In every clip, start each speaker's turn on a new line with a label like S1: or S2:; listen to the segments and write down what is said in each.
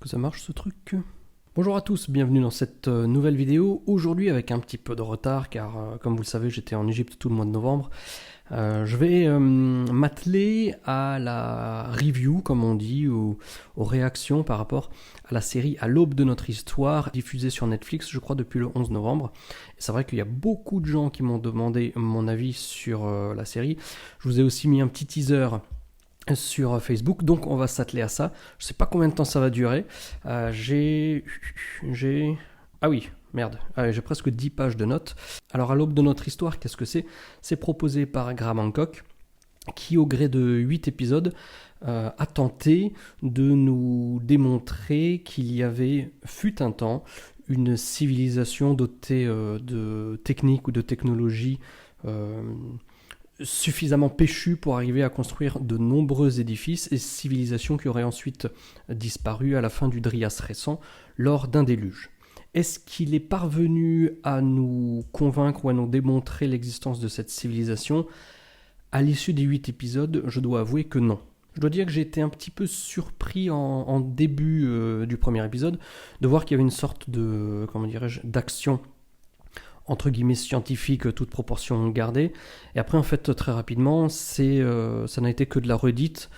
S1: que ça marche ce truc? Bonjour à tous, bienvenue dans cette nouvelle vidéo. Aujourd'hui avec un petit peu de retard car comme vous le savez j'étais en Égypte tout le mois de novembre. Je vais m'atteler à la review comme on dit, aux réactions par rapport à la série À l'aube de notre histoire diffusée sur Netflix je crois depuis le 11 novembre. Et c'est vrai qu'il y a beaucoup de gens qui m'ont demandé mon avis sur la série. Je vous ai aussi mis un petit teaser sur Facebook, donc on va s'atteler à ça. Je sais pas combien de temps ça va durer. Ah oui, merde, j'ai presque 10 pages de notes. Alors à l'aube de notre histoire, qu'est-ce que c'est? C'est proposé par Graham Hancock, qui au gré de 8 épisodes a tenté de nous démontrer qu'il y avait, fut un temps, une civilisation dotée de techniques ou de technologies suffisamment péchu pour arriver à construire de nombreux édifices et civilisations qui auraient ensuite disparu à la fin du Dryas récent lors d'un déluge. Est-ce qu'il est parvenu à nous convaincre ou à nous démontrer l'existence de cette civilisation? À l'issue des 8 épisodes, je dois avouer que non. Je dois dire que j'ai été un petit peu surpris en début du premier épisode de voir qu'il y avait une sorte de, d'action entre guillemets scientifique, toute proportion gardée. Et après, en fait, très rapidement, ça n'a été que de la redite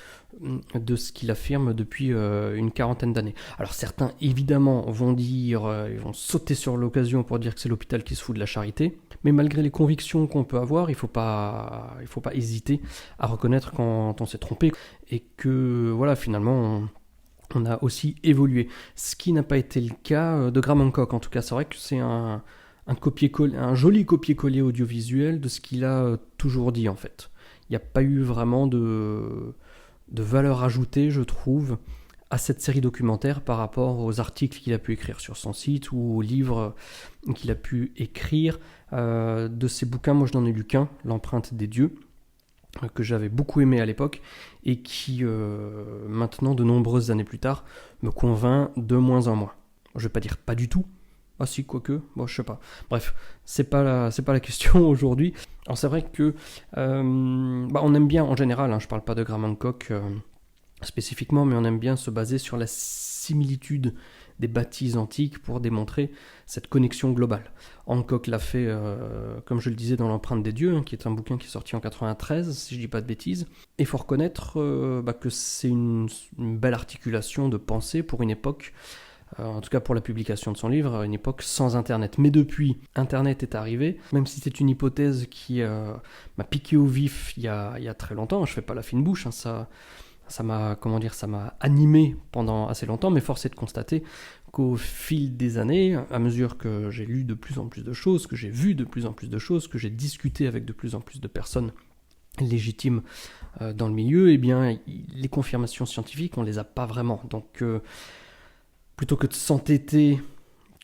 S1: de ce qu'il affirme depuis une quarantaine d'années. Alors certains, évidemment, vont ils vont sauter sur l'occasion pour dire que c'est l'hôpital qui se fout de la charité. Mais malgré les convictions qu'on peut avoir, il faut pas hésiter à reconnaître quand on s'est trompé. Et que, voilà, finalement, on a aussi évolué. Ce qui n'a pas été le cas de Graham Hancock. En tout cas, c'est vrai que c'est un joli copier-coller audiovisuel de ce qu'il a toujours dit en fait. Il n'y a pas eu vraiment de valeur ajoutée, je trouve, à cette série documentaire par rapport aux articles qu'il a pu écrire sur son site ou aux livres qu'il a pu écrire. De ses bouquins, moi je n'en ai lu qu'un, L'empreinte des dieux, que j'avais beaucoup aimé à l'époque et qui, maintenant, de nombreuses années plus tard, me convainc de moins en moins. Je ne vais pas dire pas du tout, ah si, quoique, bon, je sais pas. Bref, c'est pas la question aujourd'hui. Alors c'est vrai que on aime bien en général, je parle pas de Graham Hancock spécifiquement, mais on aime bien se baser sur la similitude des bâtisses antiques pour démontrer cette connexion globale. Hancock l'a fait, comme je le disais, dans L'empreinte des dieux, qui est un bouquin qui est sorti en 93, si je dis pas de bêtises. Et il faut reconnaître que c'est une belle articulation de pensée pour une époque, en tout cas pour la publication de son livre, à une époque sans Internet. Mais depuis, Internet est arrivé, même si c'est une hypothèse qui m'a piqué au vif il y a très longtemps, je fais pas la fine bouche, ça m'a animé pendant assez longtemps, mais force est de constater qu'au fil des années, à mesure que j'ai lu de plus en plus de choses, que j'ai vu de plus en plus de choses, que j'ai discuté avec de plus en plus de personnes légitimes dans le milieu, eh bien, les confirmations scientifiques, on les a pas vraiment. Donc, plutôt que de s'entêter,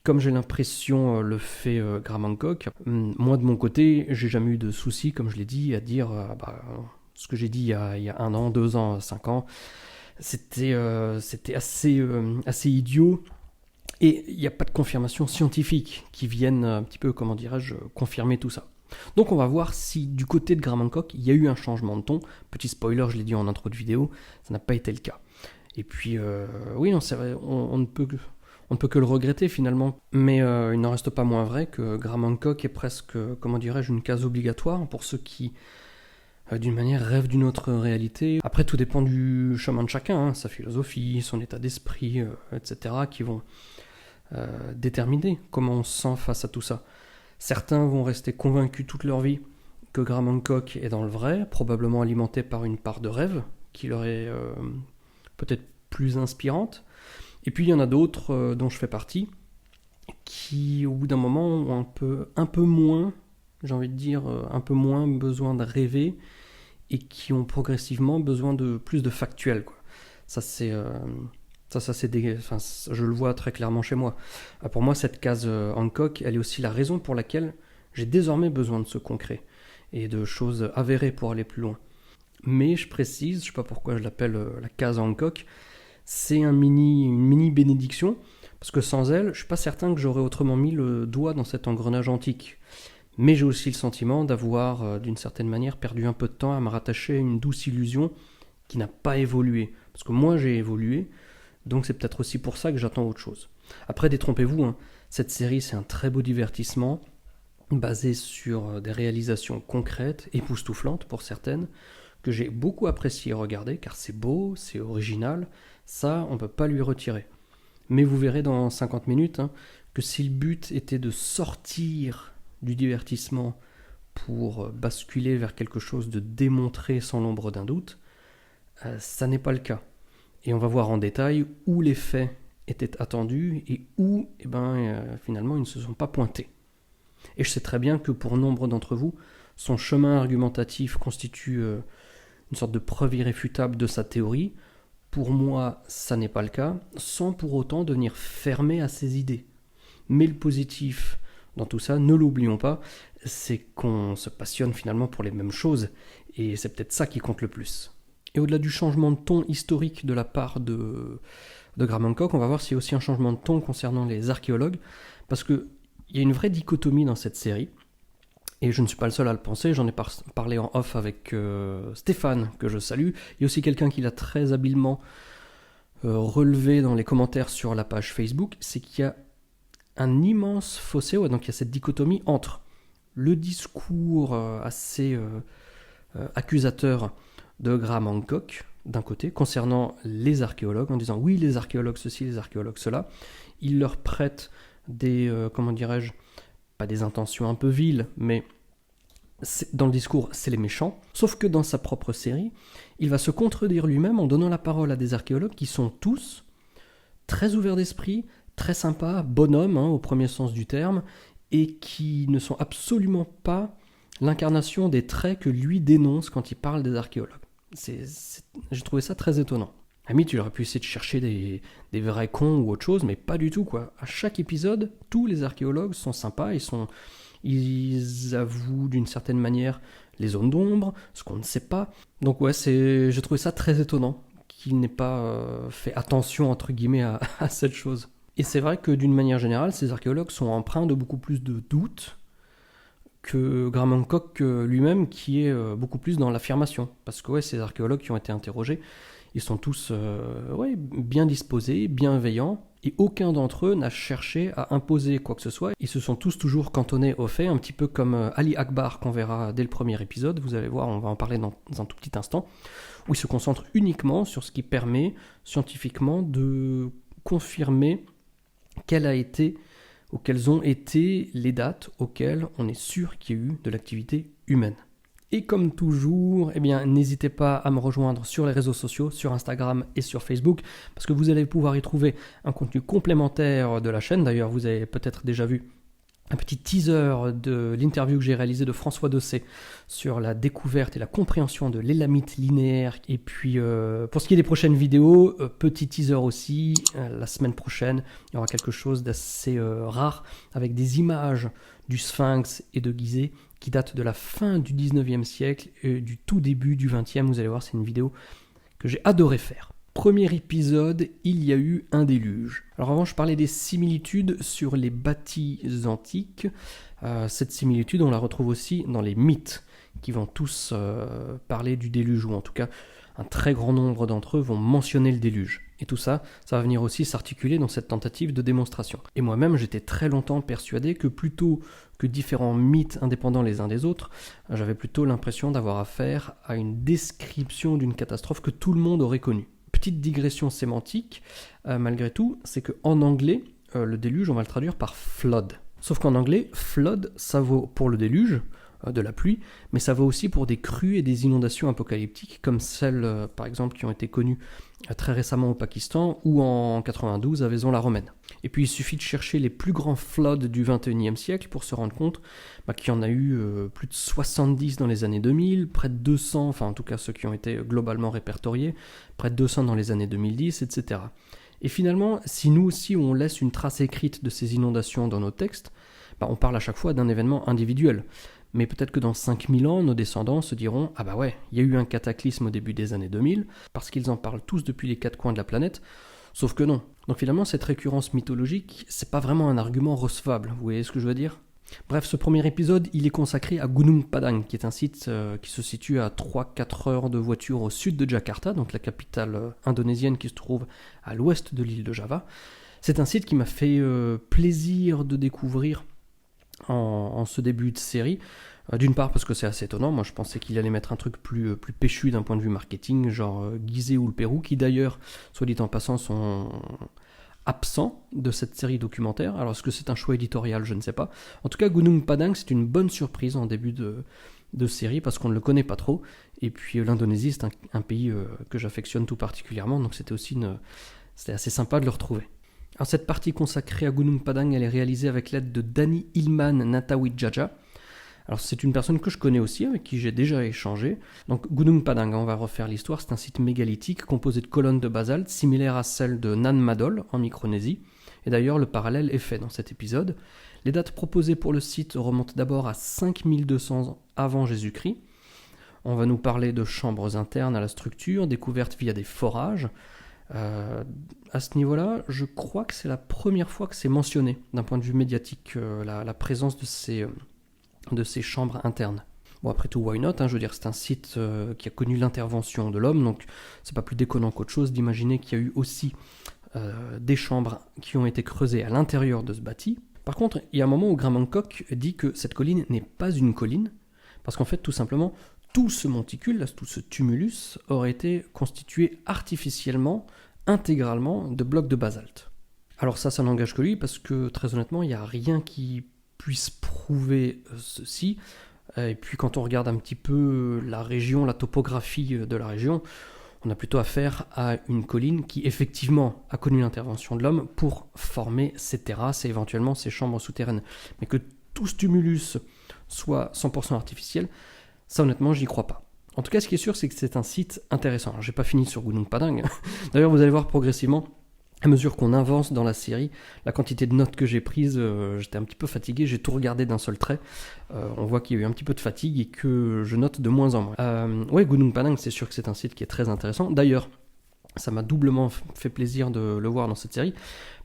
S1: comme j'ai l'impression le fait Graham Hancock, moi de mon côté, j'ai jamais eu de soucis, comme je l'ai dit, à dire ce que j'ai dit il y a 1 an, 2 ans, 5 ans. C'était assez idiot. Et il n'y a pas de confirmation scientifique qui vienne un petit peu, confirmer tout ça. Donc on va voir si du côté de Graham Hancock, il y a eu un changement de ton. Petit spoiler, je l'ai dit en intro de vidéo, ça n'a pas été le cas. Et puis, oui, non, c'est vrai, on ne peut que le regretter finalement. Mais il n'en reste pas moins vrai que Graham Hancock est presque, une case obligatoire pour ceux qui, d'une manière, rêvent d'une autre réalité. Après, tout dépend du chemin de chacun, sa philosophie, son état d'esprit, etc., qui vont déterminer comment on se sent face à tout ça. Certains vont rester convaincus toute leur vie que Graham Hancock est dans le vrai, probablement alimenté par une part de rêve qui leur est peut-être plus inspirante. Et puis il y en a d'autres dont je fais partie qui au bout d'un moment ont un peu moins, j'ai envie de dire, un peu moins besoin de rêver et qui ont progressivement besoin de plus de factuel, quoi. Ça c'est je le vois très clairement chez moi. Pour moi, cette case Hancock, elle est aussi la raison pour laquelle j'ai désormais besoin de ce concret et de choses avérées pour aller plus loin. Mais je précise, je sais pas pourquoi je l'appelle la case Hancock, c'est une mini bénédiction, parce que sans elle, je suis pas certain que j'aurais autrement mis le doigt dans cet engrenage antique. Mais j'ai aussi le sentiment d'avoir, d'une certaine manière, perdu un peu de temps à me rattacher à une douce illusion qui n'a pas évolué. Parce que moi j'ai évolué, Donc c'est peut-être aussi pour ça que j'attends autre chose. Après, détrompez-vous, hein, cette série c'est un très beau divertissement, basé sur des réalisations concrètes, époustouflantes pour certaines, que j'ai beaucoup apprécié regarder, car c'est beau, c'est original, ça on ne peut pas lui retirer. Mais vous verrez dans 50 minutes que si le but était de sortir du divertissement pour basculer vers quelque chose de démontré sans l'ombre d'un doute, ça n'est pas le cas. Et on va voir en détail où les faits étaient attendus et où finalement ils ne se sont pas pointés. Et je sais très bien que pour nombre d'entre vous, son chemin argumentatif constitue une sorte de preuve irréfutable de sa théorie. Pour moi, ça n'est pas le cas, sans pour autant devenir fermé à ses idées. Mais le positif dans tout ça, ne l'oublions pas, c'est qu'on se passionne finalement pour les mêmes choses, et c'est peut-être ça qui compte le plus. Et au-delà du changement de ton historique de la part de Graham Hancock, on va voir s'il y a aussi un changement de ton concernant les archéologues, parce qu'il y a une vraie dichotomie dans cette série, et je ne suis pas le seul à le penser, j'en ai parlé en off avec Stéphane, que je salue. Il y a aussi quelqu'un qui l'a très habilement relevé dans les commentaires sur la page Facebook, c'est qu'il y a un immense fossé, donc il y a cette dichotomie entre le discours assez accusateur de Graham Hancock, d'un côté, concernant les archéologues, en disant oui, les archéologues ceci, les archéologues cela. Il leur prête des, pas des intentions un peu viles, mais dans le discours, c'est les méchants. Sauf que dans sa propre série, il va se contredire lui-même en donnant la parole à des archéologues qui sont tous très ouverts d'esprit, très sympas, bonhommes au premier sens du terme, et qui ne sont absolument pas l'incarnation des traits que lui dénonce quand il parle des archéologues. J'ai trouvé ça très étonnant. Ami, tu aurais pu essayer de chercher des vrais cons ou autre chose, mais pas du tout, quoi. À chaque épisode, tous les archéologues sont sympas, ils avouent d'une certaine manière les zones d'ombre, ce qu'on ne sait pas. Donc ouais, j'ai trouvé ça très étonnant qu'il n'ait pas fait attention, entre guillemets, à cette chose. Et c'est vrai que d'une manière générale, ces archéologues sont empreints de beaucoup plus de doutes que Graham Hancock lui-même, qui est beaucoup plus dans l'affirmation. Parce que ces archéologues qui ont été interrogés, ils sont tous bien disposés, bienveillants, et aucun d'entre eux n'a cherché à imposer quoi que ce soit. Ils se sont tous toujours cantonnés aux faits, un petit peu comme Ali Akbar, qu'on verra dès le premier épisode. Vous allez voir, on va en parler dans un tout petit instant, où ils se concentrent uniquement sur ce qui permet scientifiquement de confirmer quelles ont été les dates auxquelles on est sûr qu'il y a eu de l'activité humaine. Et comme toujours, n'hésitez pas à me rejoindre sur les réseaux sociaux, sur Instagram et sur Facebook, parce que vous allez pouvoir y trouver un contenu complémentaire de la chaîne. D'ailleurs, vous avez peut-être déjà vu un petit teaser de l'interview que j'ai réalisée de François Dossé sur la découverte et la compréhension de l'élamite linéaire. Et puis, pour ce qui est des prochaines vidéos, petit teaser aussi, la semaine prochaine, il y aura quelque chose d'assez rare, avec des images du Sphinx et de Gizeh, qui datent de la fin du 19e siècle et du tout début du 20e. Vous allez voir, c'est une vidéo que j'ai adoré faire. Premier épisode, il y a eu un déluge. Alors avant, je parlais des similitudes sur les bâtis antiques. Cette similitude, on la retrouve aussi dans les mythes, qui vont tous parler du déluge, ou en tout cas, un très grand nombre d'entre eux vont mentionner le déluge. Et tout ça, ça va venir aussi s'articuler dans cette tentative de démonstration. Et moi-même, j'étais très longtemps persuadé que plutôt que différents mythes indépendants les uns des autres, j'avais plutôt l'impression d'avoir affaire à une description d'une catastrophe que tout le monde aurait connue. Petite digression sémantique, malgré tout, c'est qu'en anglais, le déluge, on va le traduire par flood. Sauf qu'en anglais, flood, ça vaut pour le déluge, de la pluie, mais ça vaut aussi pour des crues et des inondations apocalyptiques, comme celles, par exemple, qui ont été connues très récemment au Pakistan, ou en 92 à Vaison-la-Romaine. Et puis il suffit de chercher les plus grands floods du 21e siècle pour se rendre compte qu'il y en a eu plus de 70 dans les années 2000, près de 200, enfin en tout cas ceux qui ont été globalement répertoriés, près de 200 dans les années 2010, etc. Et finalement, si nous aussi on laisse une trace écrite de ces inondations dans nos textes, on parle à chaque fois d'un événement individuel. Mais peut-être que dans 5000 ans, nos descendants se diront « Ah bah ouais, il y a eu un cataclysme au début des années 2000, parce qu'ils en parlent tous depuis les quatre coins de la planète. » Sauf que non. Donc finalement, cette récurrence mythologique, c'est pas vraiment un argument recevable, vous voyez ce que je veux dire ? Bref, ce premier épisode, il est consacré à Gunung Padang, qui est un site qui se situe à 3-4 heures de voiture au sud de Jakarta, donc la capitale indonésienne qui se trouve à l'ouest de l'île de Java. C'est un site qui m'a fait plaisir de découvrir en ce début de série. D'une part parce que c'est assez étonnant, moi je pensais qu'il allait mettre un truc plus péchu d'un point de vue marketing, genre Gizeh ou le Pérou, qui d'ailleurs, soit dit en passant, sont absents de cette série documentaire. Alors est-ce que c'est un choix éditorial, je ne sais pas. En tout cas, Gunung Padang, c'est une bonne surprise en début de série parce qu'on ne le connaît pas trop. Et puis l'Indonésie, c'est un pays que j'affectionne tout particulièrement, donc c'était assez sympa de le retrouver. Alors cette partie consacrée à Gunung Padang, elle est réalisée avec l'aide de Danny Ilman Natawijaya. Alors c'est une personne que je connais aussi, avec qui j'ai déjà échangé. Donc Gunung Padang, on va refaire l'histoire, c'est un site mégalithique composé de colonnes de basalte, similaires à celles de Nan Madol en Micronésie. Et d'ailleurs le parallèle est fait dans cet épisode. Les dates proposées pour le site remontent d'abord à 5200 ans avant Jésus-Christ. On va nous parler de chambres internes à la structure, découvertes via des forages. À ce niveau-là, je crois que c'est la première fois que c'est mentionné d'un point de vue médiatique, la présence de ces chambres internes. Bon, après tout, why not, je veux dire, c'est un site qui a connu l'intervention de l'homme, donc c'est pas plus déconnant qu'autre chose d'imaginer qu'il y a eu aussi des chambres qui ont été creusées à l'intérieur de ce bâti. Par contre, il y a un moment où Graham Hancock dit que cette colline n'est pas une colline, parce qu'en fait, tout simplement, tout ce monticule, tout ce tumulus, aurait été constitué artificiellement, intégralement, de blocs de basalte. Alors ça n'engage que lui, parce que très honnêtement, il n'y a rien qui puisse prouver ceci. Et puis quand on regarde un petit peu la région, la topographie de la région, on a plutôt affaire à une colline qui effectivement a connu l'intervention de l'homme pour former ces terrasses et éventuellement ces chambres souterraines. Mais que tout ce tumulus soit 100% artificiel, ça honnêtement j'y crois pas. En tout cas ce qui est sûr c'est que c'est un site intéressant. Alors, j'ai pas fini sur Gunung Padang. D'ailleurs vous allez voir progressivement, à mesure qu'on avance dans la série, la quantité de notes que j'ai prises, j'étais un petit peu fatigué, j'ai tout regardé d'un seul trait. On voit qu'il y a eu un petit peu de fatigue et que je note de moins en moins. Ouais, Gunung Padang, c'est sûr que c'est un site qui est très intéressant. D'ailleurs, ça m'a doublement fait plaisir de le voir dans cette série,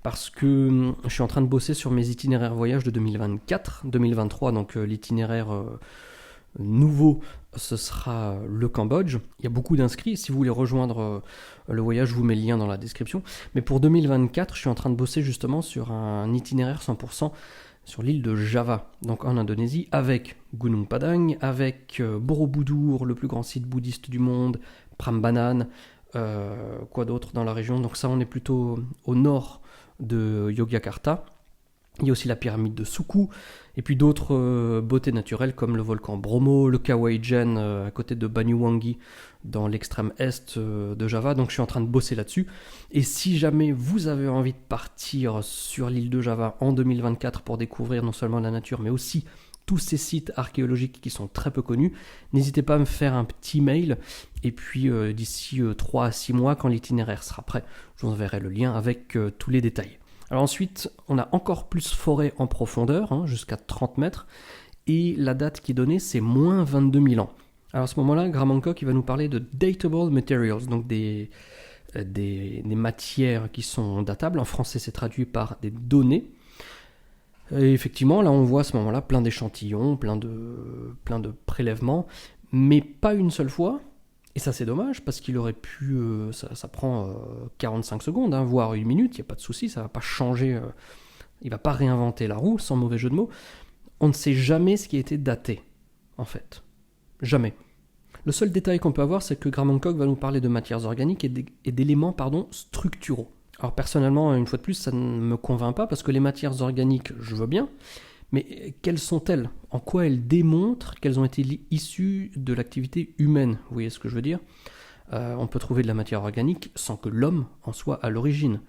S1: parce que je suis en train de bosser sur mes itinéraires voyage de 2024, 2023, donc l'itinéraire nouveau, ce sera le Cambodge. Il y a beaucoup d'inscrits. Si vous voulez rejoindre le voyage, je vous mets le lien dans la description. Mais pour 2024, je suis en train de bosser justement sur un itinéraire 100% sur l'île de Java, donc en Indonésie, avec Gunung Padang, avec Borobudur, le plus grand site bouddhiste du monde, Prambanan, quoi d'autre dans la région. Donc ça, on est plutôt au nord de Yogyakarta. Il y a aussi la pyramide de Suku, et puis d'autres beautés naturelles comme le volcan Bromo, le Kawaïjen à côté de Banyuwangi dans l'extrême est de Java. Donc je suis en train de bosser là-dessus. Et si jamais vous avez envie de partir sur l'île de Java en 2024 pour découvrir non seulement la nature, mais aussi tous ces sites archéologiques qui sont très peu connus, n'hésitez pas à me faire un petit mail. Et puis d'ici 3 à 6 mois, quand l'itinéraire sera prêt, je vous enverrai le lien avec tous les détails. Alors ensuite, on a encore plus forêt en profondeur, jusqu'à 30 mètres, et la date qui est donnée, c'est moins 22 000 ans. Alors à ce moment-là, Graham Hancock il va nous parler de datable materials, donc des matières qui sont datables. En français, c'est traduit par des données. Et effectivement, là, on voit à ce moment-là plein d'échantillons, plein de prélèvements, mais pas une seule fois. Et ça c'est dommage parce qu'il aurait pu, ça prend 45 secondes, voire 1 minute, il n'y a pas de souci, ça ne va pas changer, il ne va pas réinventer la roue, sans mauvais jeu de mots. On ne sait jamais ce qui a été daté, en fait. Jamais. Le seul détail qu'on peut avoir, c'est que Graham Hancock va nous parler de matières organiques et d'éléments structuraux. Alors personnellement, une fois de plus, ça ne me convainc pas parce que les matières organiques, je veux bien, mais quelles sont-elles ? En quoi elles démontrent qu'elles ont été issues de l'activité humaine ? Vous voyez ce que je veux dire ? On peut trouver de la matière organique sans que l'homme en soit à l'origine.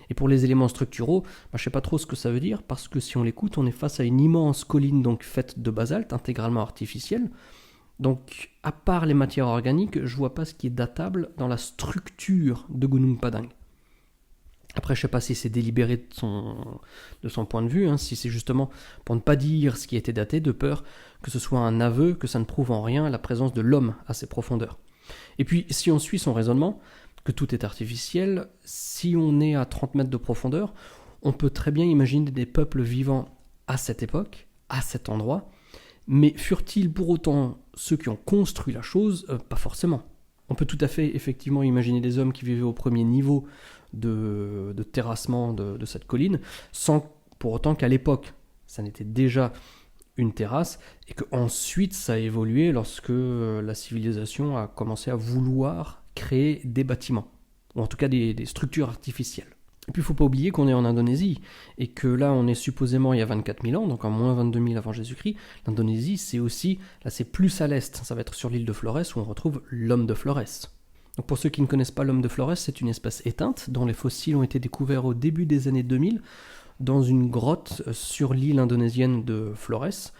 S1: Et pour les éléments structuraux, je ne sais pas trop ce que ça veut dire, parce que si on l'écoute, on est face à une immense colline donc faite de basalte, intégralement artificielle. Donc, à part les matières organiques, je ne vois pas ce qui est datable dans la structure de Gunung Padang. Après, je ne sais pas si c'est délibéré de son point de vue, si c'est justement pour ne pas dire ce qui a été daté, de peur que ce soit un aveu, que ça ne prouve en rien la présence de l'homme à ces profondeurs. Et puis, si on suit son raisonnement, que tout est artificiel, si on est à 30 mètres de profondeur, on peut très bien imaginer des peuples vivant à cette époque, à cet endroit. Mais furent-ils pour autant ceux qui ont construit la chose ? Pas forcément. On peut tout à fait effectivement imaginer des hommes qui vivaient au premier niveau de terrassement de cette colline, sans pour autant qu'à l'époque, ça n'était déjà une terrasse, et qu'ensuite ça a évolué lorsque la civilisation a commencé à vouloir créer des bâtiments, ou en tout cas des structures artificielles. Et puis il ne faut pas oublier qu'on est en Indonésie, et que là on est supposément il y a 24 000 ans, donc en moins 22 000 avant Jésus-Christ. L'Indonésie c'est aussi, là c'est plus à l'est, ça va être sur l'île de Flores où on retrouve l'homme de Flores. Donc pour ceux qui ne connaissent pas l'homme de Flores, c'est une espèce éteinte dont les fossiles ont été découverts au début des années 2000 dans une grotte sur l'île indonésienne de Flores.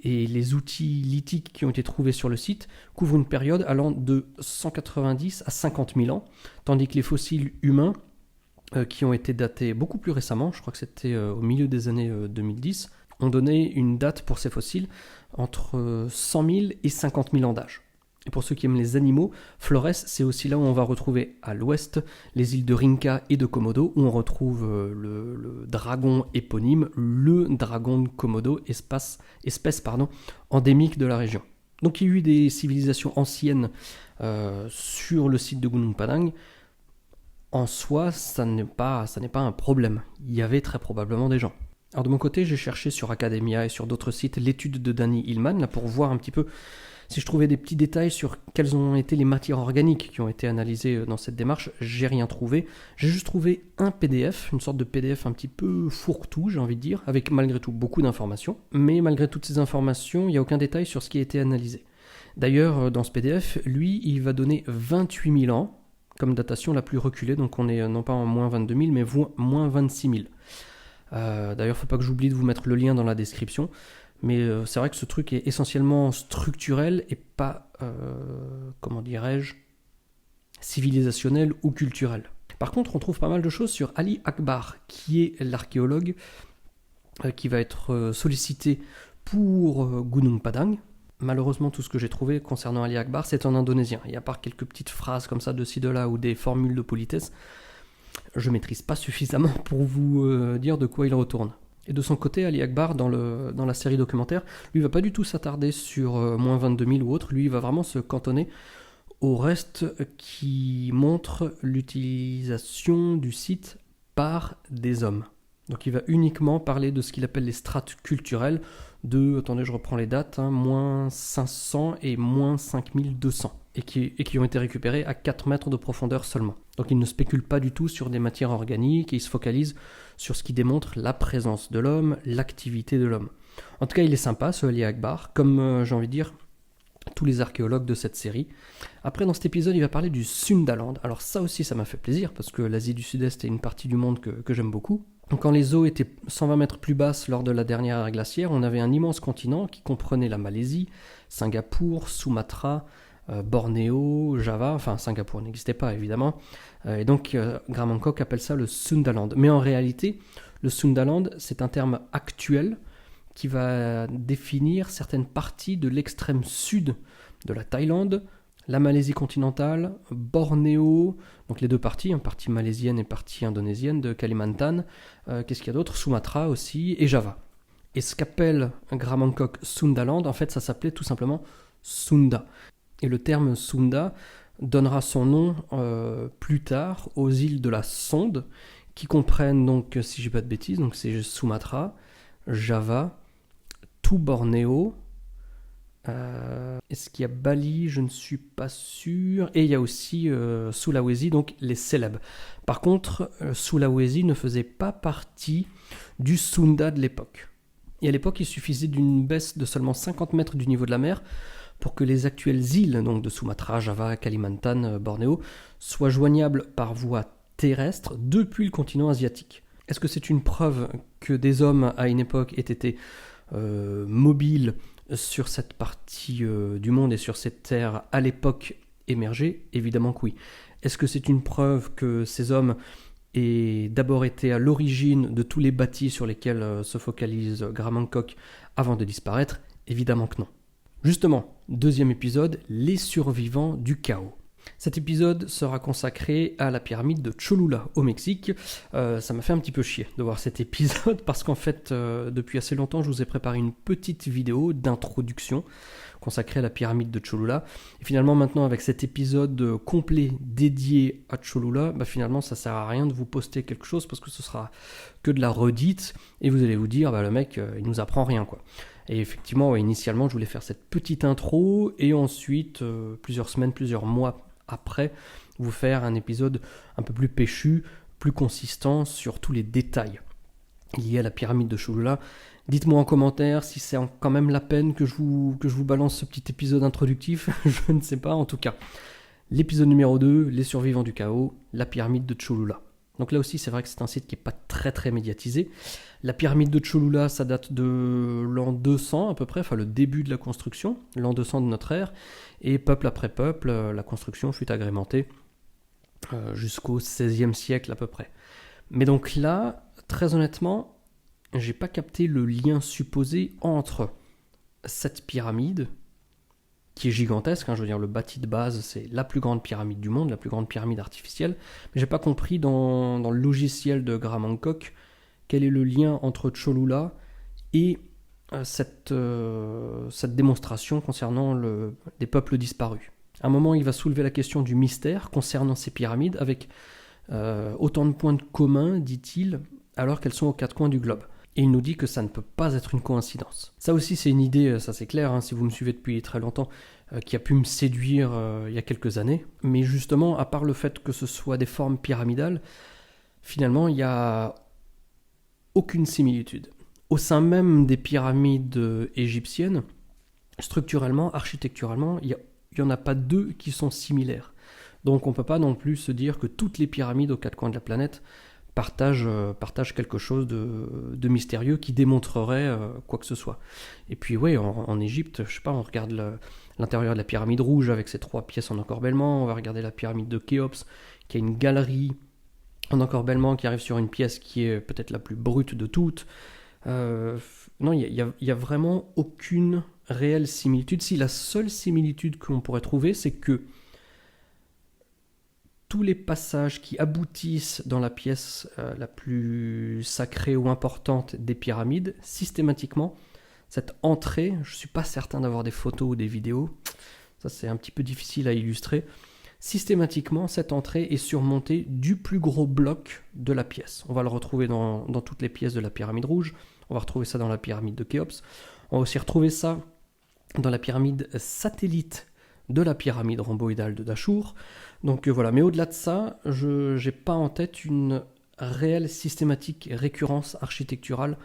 S1: Et les outils lithiques qui ont été trouvés sur le site couvrent une période allant de 190 à 50 000 ans, tandis que les fossiles humains qui ont été datés beaucoup plus récemment, je crois que c'était au milieu des années 2010, ont donné une date pour ces fossiles entre 100 000 et 50 000 ans d'âge. Et pour ceux qui aiment les animaux, Flores, c'est aussi là où on va retrouver à l'ouest les îles de Rinca et de Komodo, où on retrouve le dragon éponyme, le dragon de Komodo, espèce endémique de la région. Donc il y a eu des civilisations anciennes sur le site de Gunung Padang. En soi, ça n'est pas un problème. Il y avait très probablement des gens. Alors de mon côté, j'ai cherché sur Academia et sur d'autres sites l'étude de Danny Hillman là, pour voir un petit peu si je trouvais des petits détails sur quelles ont été les matières organiques qui ont été analysées dans cette démarche. J'ai rien trouvé. J'ai juste trouvé un PDF, une sorte de PDF un petit peu fourre-tout, j'ai envie de dire, avec malgré tout beaucoup d'informations. Mais malgré toutes ces informations, il n'y a aucun détail sur ce qui a été analysé. D'ailleurs, dans ce PDF, lui, il va donner 28 000 ans comme datation la plus reculée, donc on est non pas en moins 22 000, mais moins 26 000. D'ailleurs, il ne faut pas que j'oublie de vous mettre le lien dans la description, mais c'est vrai que ce truc est essentiellement structurel et pas, civilisationnel ou culturel. Par contre, on trouve pas mal de choses sur Ali Akbar, qui est l'archéologue qui va être sollicité pour Gunung Padang. Malheureusement, tout ce que j'ai trouvé concernant Ali Akbar, c'est en indonésien. Et à part quelques petites phrases comme ça de ci, de là, ou des formules de politesse, je maîtrise pas suffisamment pour vous dire de quoi il retourne. Et de son côté, Ali Akbar, dans la série documentaire, lui va pas du tout s'attarder sur moins 22 000 ou autre. Lui, il va vraiment se cantonner au reste qui montre l'utilisation du site par des hommes. Donc il va uniquement parler de ce qu'il appelle les strates culturelles attendez, je reprends les dates, moins 500 et moins 5200, et qui ont été récupérés à 4 mètres de profondeur seulement. Donc il ne spécule pas du tout sur des matières organiques, et il se focalise sur ce qui démontre la présence de l'homme, l'activité de l'homme. En tout cas, il est sympa, ce Ali Akbar, comme j'ai envie de dire, tous les archéologues de cette série. Après, dans cet épisode, il va parler du Sundaland. Alors ça aussi, ça m'a fait plaisir, parce que l'Asie du Sud-Est est une partie du monde que j'aime beaucoup. Donc, quand les eaux étaient 120 mètres plus basses lors de la dernière ère glaciaire, on avait un immense continent qui comprenait la Malaisie, Singapour, Sumatra, Bornéo, Java, enfin Singapour n'existait pas évidemment, et donc Graham Hancock appelle ça le Sundaland. Mais en réalité, le Sundaland, c'est un terme actuel qui va définir certaines parties de l'extrême sud de la Thaïlande, la Malaisie continentale, Bornéo, donc les deux parties, partie malaisienne et partie indonésienne de Kalimantan, qu'est-ce qu'il y a d'autre ? Sumatra aussi, et Java. Et ce qu'appelle Graham Hancock Sundaland, en fait ça s'appelait tout simplement Sunda. Et le terme Sunda donnera son nom plus tard aux îles de la Sonde, qui comprennent donc, si je dis pas de bêtises, donc c'est Sumatra, Java, tout Bornéo. Est-ce qu'il y a Bali ? Je ne suis pas sûr. Et il y a aussi Sulawesi, donc les Célèbes. Par contre, Sulawesi ne faisait pas partie du Sunda de l'époque. Et à l'époque, il suffisait d'une baisse de seulement 50 mètres du niveau de la mer pour que les actuelles îles donc de Sumatra, Java, Kalimantan, Bornéo soient joignables par voie terrestre depuis le continent asiatique. Est-ce que c'est une preuve que des hommes à une époque aient été mobiles sur cette partie du monde et sur cette terre à l'époque émergée ? Évidemment que oui. Est-ce que c'est une preuve que ces hommes aient d'abord été à l'origine de tous les bâtis sur lesquels se focalise Graham Hancock avant de disparaître ? Évidemment que non. Justement, deuxième épisode, les survivants du chaos. Cet épisode sera consacré à la pyramide de Cholula au Mexique. Ça m'a fait un petit peu chier de voir cet épisode parce qu'en fait, depuis assez longtemps, je vous ai préparé une petite vidéo d'introduction consacrée à la pyramide de Cholula. Et finalement, maintenant, avec cet épisode complet dédié à Cholula, finalement, ça sert à rien de vous poster quelque chose parce que ce sera que de la redite et vous allez vous dire, le mec, il nous apprend rien, quoi. Et effectivement, initialement, je voulais faire cette petite intro et ensuite, plusieurs semaines, plusieurs mois après, vous faire un épisode un peu plus péchu, plus consistant sur tous les détails liés à la pyramide de Cholula. Dites-moi en commentaire si c'est quand même la peine que je vous balance ce petit épisode introductif, je ne sais pas. En tout cas, l'épisode numéro 2, les survivants du chaos, la pyramide de Cholula. Donc là aussi, c'est vrai que c'est un site qui n'est pas très très médiatisé. La pyramide de Cholula, ça date de l'an 200 à peu près, enfin le début de la construction, l'an 200 de notre ère. Et peuple après peuple, la construction fut agrémentée jusqu'au XVIe siècle à peu près. Mais donc là, très honnêtement, j'ai pas capté le lien supposé entre cette pyramide, qui est gigantesque, je veux dire, le bâti de base, c'est la plus grande pyramide du monde, la plus grande pyramide artificielle, mais j'ai pas compris dans le logiciel de Graham Hancock quel est le lien entre Cholula et cette démonstration concernant des peuples disparus. À un moment, il va soulever la question du mystère concernant ces pyramides avec autant de points communs, dit-il, alors qu'elles sont aux quatre coins du globe. Et il nous dit que ça ne peut pas être une coïncidence. Ça aussi, c'est une idée, ça c'est clair, si vous me suivez depuis très longtemps, qui a pu me séduire il y a quelques années. Mais justement, à part le fait que ce soit des formes pyramidales, finalement, il n'y a aucune similitude. Au sein même des pyramides égyptiennes, structurellement, architecturalement, il n'y en a pas deux qui sont similaires. Donc on ne peut pas non plus se dire que toutes les pyramides aux quatre coins de la planète partagent quelque chose de mystérieux qui démontrerait quoi que ce soit. Et puis oui, en Égypte, je sais pas, on regarde l'intérieur de la pyramide rouge avec ses 3 pièces en encorbellement, on va regarder la pyramide de Khéops qui a une galerie en encorbellement qui arrive sur une pièce qui est peut-être la plus brute de toutes. Non, il y a vraiment aucune réelle similitude. Si la seule similitude qu'on pourrait trouver, c'est que tous les passages qui aboutissent dans la pièce la plus sacrée ou importante des pyramides, systématiquement, cette entrée, je ne suis pas certain d'avoir des photos ou des vidéos, ça c'est un petit peu difficile à illustrer, systématiquement cette entrée est surmontée du plus gros bloc de la pièce. On va le retrouver dans toutes les pièces de la pyramide rouge, on va retrouver ça dans la pyramide de Khéops, on va aussi retrouver ça dans la pyramide satellite de la pyramide rhomboïdale de Dachour. Donc voilà, mais au-delà de ça, je n'ai pas en tête une réelle systématique récurrence architecturale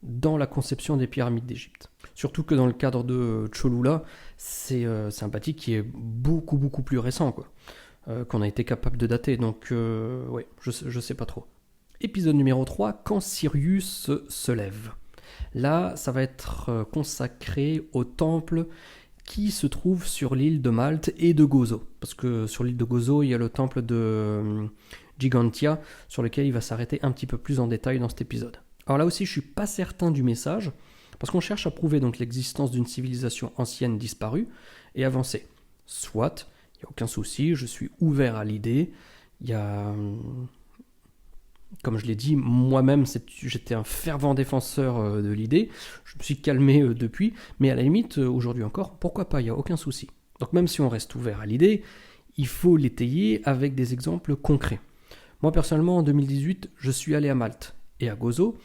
S1: dans la conception des pyramides d'Égypte. Surtout que dans le cadre de Cholula, c'est un bâti qui est beaucoup beaucoup plus récent, qu'on a été capable de dater. Donc ouais, je sais pas trop. Épisode numéro 3, quand Sirius se lève. Là, ça va être consacré au temple qui se trouve sur l'île de Malte et de Gozo. Parce que sur l'île de Gozo, il y a le temple de Gigantia, sur lequel il va s'arrêter un petit peu plus en détail dans cet épisode. Alors là aussi, je ne suis pas certain du message, parce qu'on cherche à prouver donc l'existence d'une civilisation ancienne disparue et avancée. Soit, il n'y a aucun souci, je suis ouvert à l'idée. Il y a... Comme je l'ai dit, moi-même, j'étais un fervent défenseur de l'idée. Je me suis calmé depuis. Mais à la limite, aujourd'hui encore, pourquoi pas, il n'y a aucun souci. Donc même si on reste ouvert à l'idée, il faut l'étayer avec des exemples concrets. Moi, personnellement, en 2018, je suis allé à Malte et à Gozo.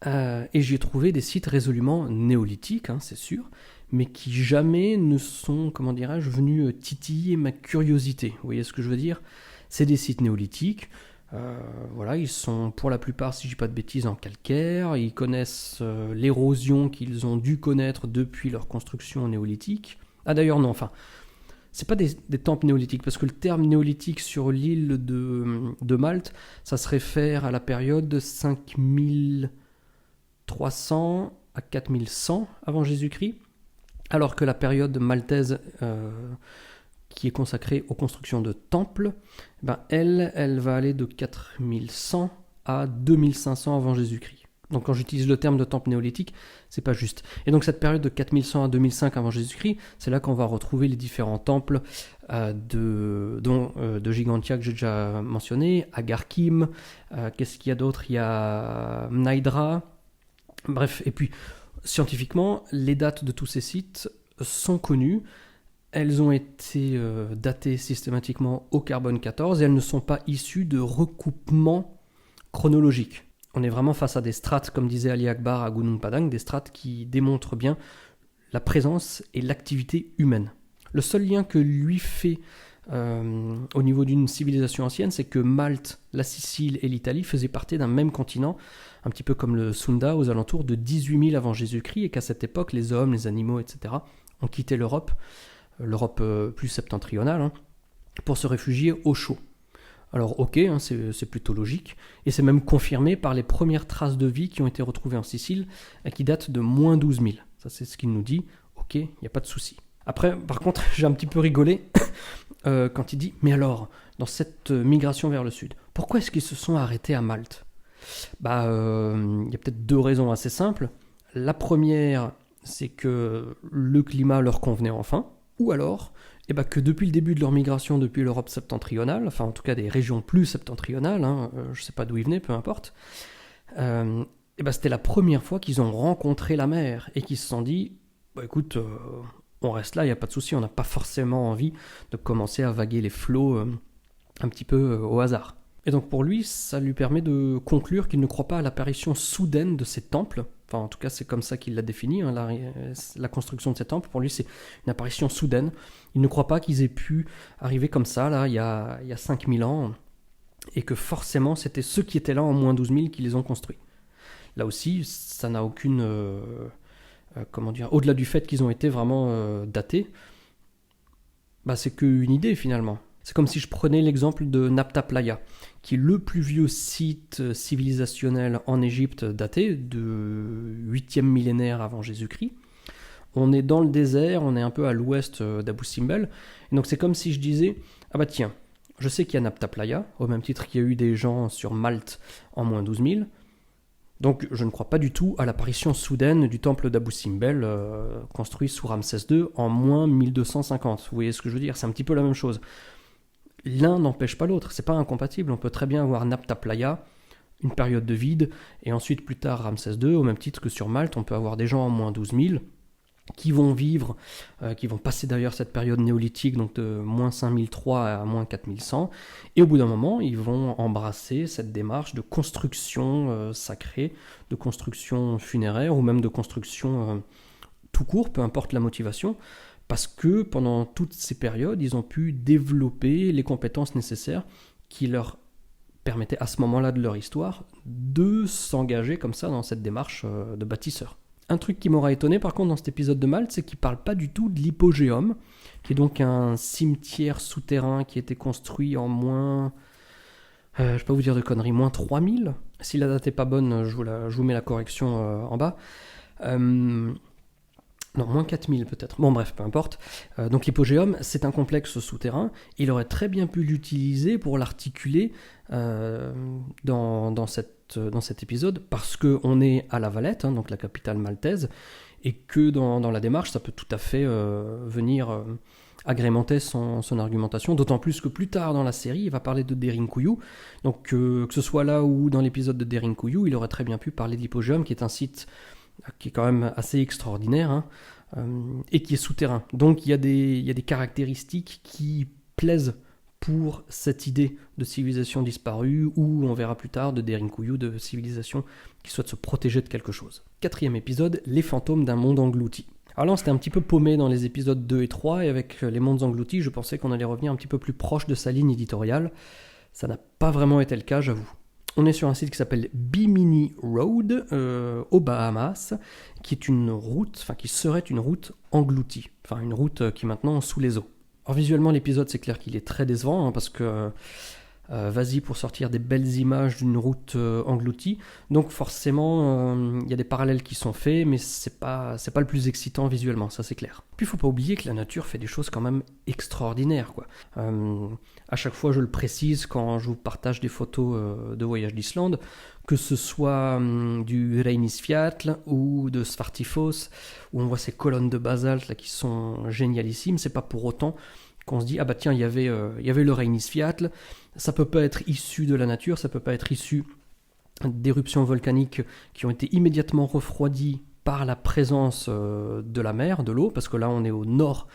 S1: Et j'ai trouvé des sites résolument néolithiques, c'est sûr, mais qui jamais ne sont, venus titiller ma curiosité. Vous voyez ce que je veux dire ? C'est des sites néolithiques. Voilà, ils sont pour la plupart, si je dis pas de bêtises, en calcaire. Ils connaissent l'érosion qu'ils ont dû connaître depuis leur construction néolithique. Ah d'ailleurs non, c'est pas des temples néolithiques, parce que le terme néolithique sur l'île de Malte, ça se réfère à la période 5300 à 4100 avant Jésus-Christ, alors que la période maltaise qui est consacrée aux constructions de temples, elle va aller de 4100 à 2500 avant Jésus-Christ. Donc quand j'utilise le terme de temple néolithique, c'est pas juste. Et donc cette période de 4100 à 2005 avant Jésus-Christ, c'est là qu'on va retrouver les différents temples de Gigantia que j'ai déjà mentionné, Agarkim, qu'est-ce qu'il y a d'autre? Il y a Mnaïdra, bref, et puis scientifiquement, les dates de tous ces sites sont connues. Elles ont été datées systématiquement au carbone 14 et elles ne sont pas issues de recoupements chronologiques. On est vraiment face à des strates, comme disait Ali Akbar à Gunung Padang, des strates qui démontrent bien la présence et l'activité humaine. Le seul lien que lui fait au niveau d'une civilisation ancienne, c'est que Malte, la Sicile et l'Italie faisaient partie d'un même continent, un petit peu comme le Sunda aux alentours de 18 000 avant Jésus-Christ, et qu'à cette époque, les hommes, les animaux, etc. ont quitté l'Europe plus septentrionale, pour se réfugier au chaud. Alors ok, c'est plutôt logique, et c'est même confirmé par les premières traces de vie qui ont été retrouvées en Sicile, et qui datent de moins 12 000. Ça c'est ce qu'il nous dit, ok, il n'y a pas de souci. Après, par contre, j'ai un petit peu rigolé quand il dit « Mais alors, dans cette migration vers le sud, pourquoi est-ce qu'ils se sont arrêtés à Malte ?» y a peut-être deux raisons assez simples. La c'est que le climat leur convenait enfin, ou alors que depuis le début de leur migration depuis l'Europe septentrionale, enfin en tout cas des régions plus septentrionales, je ne sais pas d'où ils venaient, peu importe, c'était la première fois qu'ils ont rencontré la mer et qu'ils se sont dit écoute, on reste là, il n'y a pas de souci, on n'a pas forcément envie de commencer à vaguer les flots un petit peu au hasard. Et donc pour lui, ça lui permet de conclure qu'il ne croit pas à l'apparition soudaine de ces temples. Enfin, en tout cas, c'est comme ça qu'il l'a défini, la construction de ces temples. Pour lui, c'est une apparition soudaine. Il ne croit pas qu'ils aient pu arriver comme ça, là, il y a 5000 ans, et que forcément, c'était ceux qui étaient là en moins 12 000 qui les ont construits. Là aussi, ça n'a aucune... au-delà du fait qu'ils ont été vraiment datés, c'est qu'une idée, finalement. C'est comme si je prenais l'exemple de Nabta Playa, qui est le plus vieux site civilisationnel en Égypte daté, de 8e millénaire avant Jésus-Christ. On est dans le désert, on est un peu à l'ouest d'Abou Simbel. Et donc c'est comme si je disais, tiens, je sais qu'il y a Nabta Playa, au même titre qu'il y a eu des gens sur Malte en moins 12 000. Donc je ne crois pas du tout à l'apparition soudaine du temple d'Abou Simbel, construit sous Ramsès II en moins 1250. Vous voyez ce que je veux dire? C'est un petit peu la même chose. L'un n'empêche pas l'autre, c'est pas incompatible. On peut très bien avoir Nabta Playa, une période de vide, et ensuite plus tard Ramsès II, au même titre que sur Malte, on peut avoir des gens en moins 12 000 qui vont vivre, qui vont passer d'ailleurs cette période néolithique, donc de moins 5003 à moins 4100, et au bout d'un moment, ils vont embrasser cette démarche de construction sacrée, de construction funéraire, ou même de construction tout court, peu importe la motivation, parce que pendant toutes ces périodes, ils ont pu développer les compétences nécessaires qui leur permettaient à ce moment-là de leur histoire de s'engager comme ça dans cette démarche de bâtisseur. Un truc qui m'aura étonné par contre dans cet épisode de Malte, c'est qu'il ne parle pas du tout de l'hypogéum, qui est donc un cimetière souterrain qui a été construit en moins... je ne vais pas vous dire de conneries, moins 3000. Si la date n'est pas bonne, je vous mets la correction en bas. Non, moins 4000 peut-être. Bon bref, peu importe. Donc l'hypogéum, c'est un complexe souterrain. Il aurait très bien pu l'utiliser pour l'articuler dans cet épisode, parce qu'on est à La Valette, donc la capitale maltaise, et que dans la démarche, ça peut tout à fait venir agrémenter son argumentation, d'autant plus que plus tard dans la série, il va parler de Derinkuyu. Donc que ce soit là ou dans l'épisode de Derinkuyu, il aurait très bien pu parler d'hypogéum, qui est un site qui est quand même assez extraordinaire, et qui est souterrain. Donc il y a des caractéristiques qui plaisent pour cette idée de civilisation disparue, ou on verra plus tard de Derinkuyu, de civilisation qui souhaite se protéger de quelque chose. 4e épisode, les fantômes d'un monde englouti. Alors là on s'était un petit peu paumé dans les épisodes 2 et 3, et avec les mondes engloutis, je pensais qu'on allait revenir un petit peu plus proche de sa ligne éditoriale. Ça n'a pas vraiment été le cas, j'avoue. On est sur un site qui s'appelle Bimini Road, aux Bahamas, qui est une route, qui serait une route engloutie, une route qui est maintenant sous les eaux. Alors visuellement, l'épisode, c'est clair qu'il est très décevant, parce que vas-y pour sortir des belles images d'une route engloutie. Donc forcément, il y a des parallèles qui sont faits, mais c'est pas le plus excitant visuellement, ça c'est clair. Puis il faut pas oublier que la nature fait des choses quand même extraordinaires, quoi. À chaque fois, je le précise quand je vous partage des photos de voyage d'Islande, que ce soit du Reynisfjall ou de Svartifoss, où on voit ces colonnes de basalte là, qui sont génialissimes. C'est pas pour autant qu'on se dit ah bah tiens, il y avait le Reynisfjall. Ça peut pas être issu de la nature, ça peut pas être issu d'éruptions volcaniques qui ont été immédiatement refroidies par la présence de la mer, de l'eau, parce que là on est au nord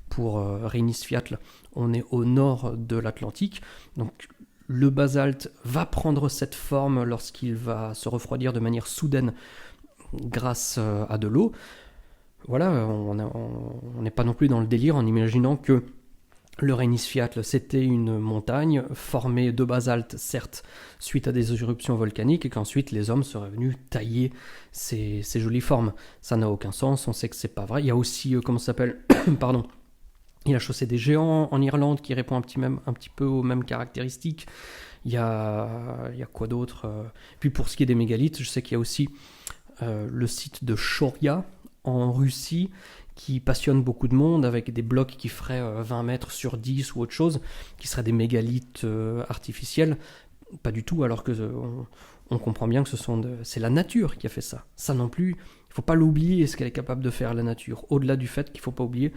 S1: pour Reynisfjall, on est au nord de l'Atlantique, donc le basalte va prendre cette forme lorsqu'il va se refroidir de manière soudaine grâce à de l'eau. Voilà, on n'est pas non plus dans le délire en imaginant que le Reynisfjall, c'était une montagne formée de basalte, certes, suite à des éruptions volcaniques, et qu'ensuite les hommes seraient venus tailler ces jolies formes. Ça n'a aucun sens, on sait que c'est pas vrai. Il y a aussi, comment ça s'appelle, pardon, il y a la chaussée des géants en Irlande qui répond un petit peu aux mêmes caractéristiques. Il y a quoi d'autre? Puis pour ce qui est des mégalithes, je sais qu'il y a aussi le site de Choria en Russie, qui passionne beaucoup de monde, avec des blocs qui feraient 20 mètres sur 10 ou autre chose, qui seraient des mégalithes artificiels. Pas du tout, alors que on comprend bien que c'est la nature qui a fait ça. Ça non plus, il ne faut pas l'oublier, ce qu'elle est capable de faire, la nature, au-delà du fait qu'il ne faut pas oublier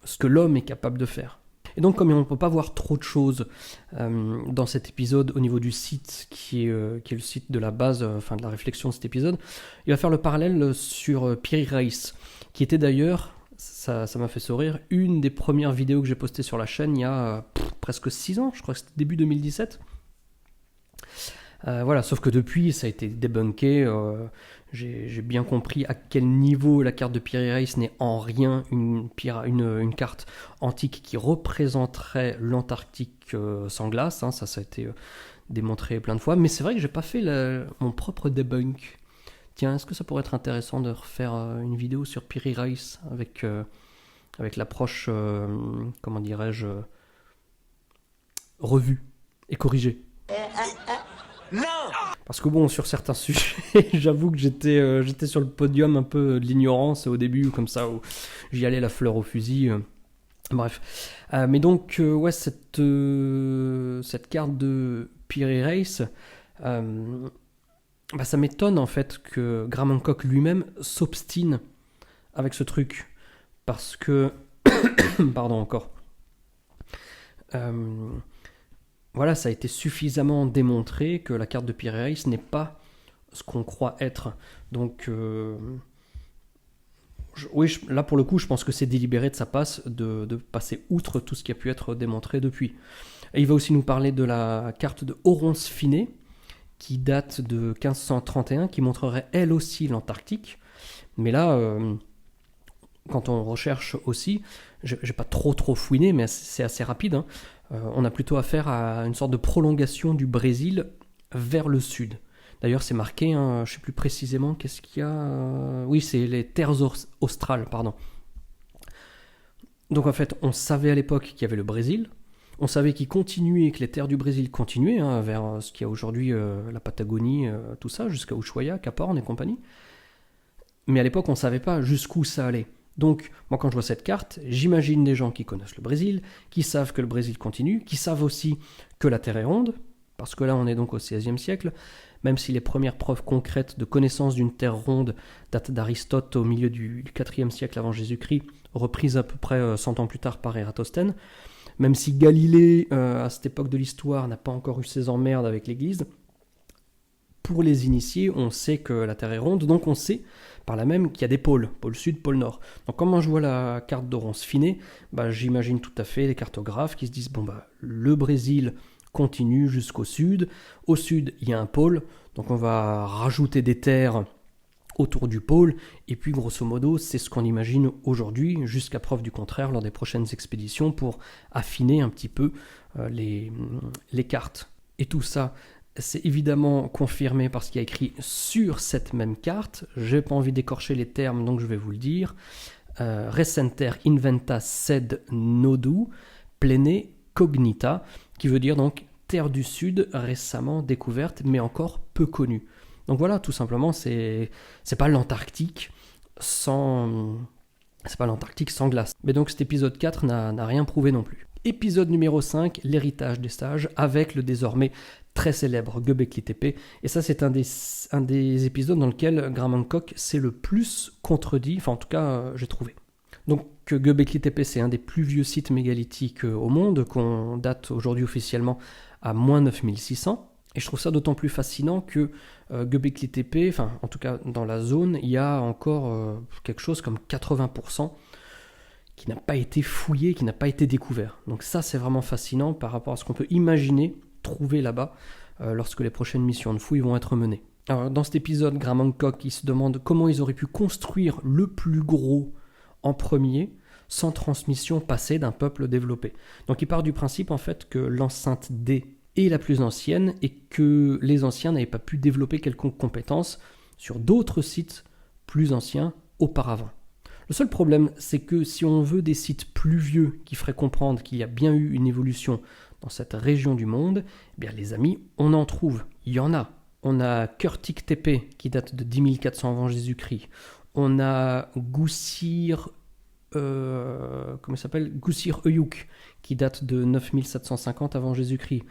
S1: ce que l'homme est capable de faire. Et donc, comme on ne peut pas voir trop de choses dans cet épisode au niveau du site, qui est le site de la base, de la réflexion de cet épisode, il va faire le parallèle sur Piri Reis, qui était d'ailleurs, ça m'a fait sourire, une des premières vidéos que j'ai postées sur la chaîne il y a presque 6 ans, je crois que c'était début 2017. Voilà, sauf que depuis, ça a été débunké. J'ai bien compris à quel niveau la carte de Piri Reis n'est en rien une carte antique qui représenterait l'Antarctique sans glace. Hein, ça a été démontré plein de fois. Mais c'est vrai que j'ai pas fait mon propre debunk. Tiens, est-ce que ça pourrait être intéressant de refaire une vidéo sur Piri Reis avec l'approche, comment dirais-je, revue et corrigée? Non. Parce que bon, sur certains sujets, j'avoue que j'étais sur le podium un peu de l'ignorance au début, comme ça, où j'y allais la fleur au fusil. Bref. Mais donc, ouais, cette carte de Piri Reis, ça m'étonne en fait que Graham Hancock lui-même s'obstine avec ce truc. Parce que... Pardon encore. Voilà, ça a été suffisamment démontré que la carte de Piri Reis n'est pas ce qu'on croit être. Donc, oui, là pour le coup, je pense que c'est délibéré de sa part de passer outre tout ce qui a pu être démontré depuis. Et il va aussi nous parler de la carte de Oronsfiné, qui date de 1531, qui montrerait elle aussi l'Antarctique. Mais là, quand on recherche aussi, j'ai pas trop fouiné, mais c'est assez rapide, hein. On a plutôt affaire à une sorte de prolongation du Brésil vers le sud. D'ailleurs, c'est marqué, hein, je ne sais plus précisément qu'est-ce qu'il y a. Oui, c'est les terres australes, pardon. Donc en fait, on savait à l'époque qu'il y avait le Brésil. On savait qu'il continuait, que les terres du Brésil continuaient vers ce qu'il y a aujourd'hui, la Patagonie, tout ça, jusqu'à Ushuaia, Cap Horn et compagnie. Mais à l'époque, on ne savait pas jusqu'où ça allait. Donc, moi, quand je vois cette carte, j'imagine des gens qui connaissent le Brésil, qui savent que le Brésil continue, qui savent aussi que la Terre est ronde, parce que là, on est donc au XVIe siècle, même si les premières preuves concrètes de connaissance d'une Terre ronde datent d'Aristote au milieu du IVe siècle avant Jésus-Christ, reprises à peu près 100 ans plus tard par Ératosthène, même si Galilée, à cette époque de l'histoire, n'a pas encore eu ses emmerdes avec l'Église, pour les initiés, on sait que la Terre est ronde, donc on sait par là même qu'il y a des pôles, pôle sud, pôle nord. Donc quand je vois la carte d'Oronsfiné, j'imagine tout à fait les cartographes qui se disent le Brésil continue jusqu'au sud, au sud il y a un pôle, donc on va rajouter des terres autour du pôle, et puis grosso modo c'est ce qu'on imagine aujourd'hui, jusqu'à preuve du contraire lors des prochaines expéditions pour affiner un petit peu les cartes. Et tout ça, c'est évidemment confirmé par ce qui est écrit sur cette même carte. Je n'ai pas envie d'écorcher les termes, donc je vais vous le dire. Recenter inventa sed nodu plene cognita, qui veut dire donc terre du Sud récemment découverte, mais encore peu connue. Donc voilà, tout simplement, c'est pas l'Antarctique sans glace. Mais donc cet épisode 4 n'a rien prouvé non plus. Épisode numéro 5, l'héritage des sages, avec le désormais très célèbre Göbekli Tepe. Et ça, c'est un des épisodes dans lequel Graham Hancock s'est le plus contredit, enfin en tout cas, j'ai trouvé. Donc Göbekli Tepe, c'est un des plus vieux sites mégalithiques au monde, qu'on date aujourd'hui officiellement à moins 9600. Et je trouve ça d'autant plus fascinant que Göbekli Tepe, enfin en tout cas dans la zone, il y a encore quelque chose comme 80% qui n'a pas été fouillé, qui n'a pas été découvert. Donc ça, c'est vraiment fascinant par rapport à ce qu'on peut imaginer trouver là-bas lorsque les prochaines missions de fouilles vont être menées. Alors, dans cet épisode, Graham Hancock il se demande comment ils auraient pu construire le plus gros en premier sans transmission passée d'un peuple développé. Donc il part du principe en fait que l'enceinte D est la plus ancienne et que les anciens n'avaient pas pu développer quelconque compétence sur d'autres sites plus anciens auparavant. Le seul problème, c'est que si on veut des sites plus vieux qui feraient comprendre qu'il y a bien eu une évolution dans cette région du monde, eh bien les amis, on en trouve, il y en a. On a Kurtik Tepe qui date de 10 400 avant Jésus-Christ. On a Gusir Uyuk qui date de 9750 avant Jésus-Christ.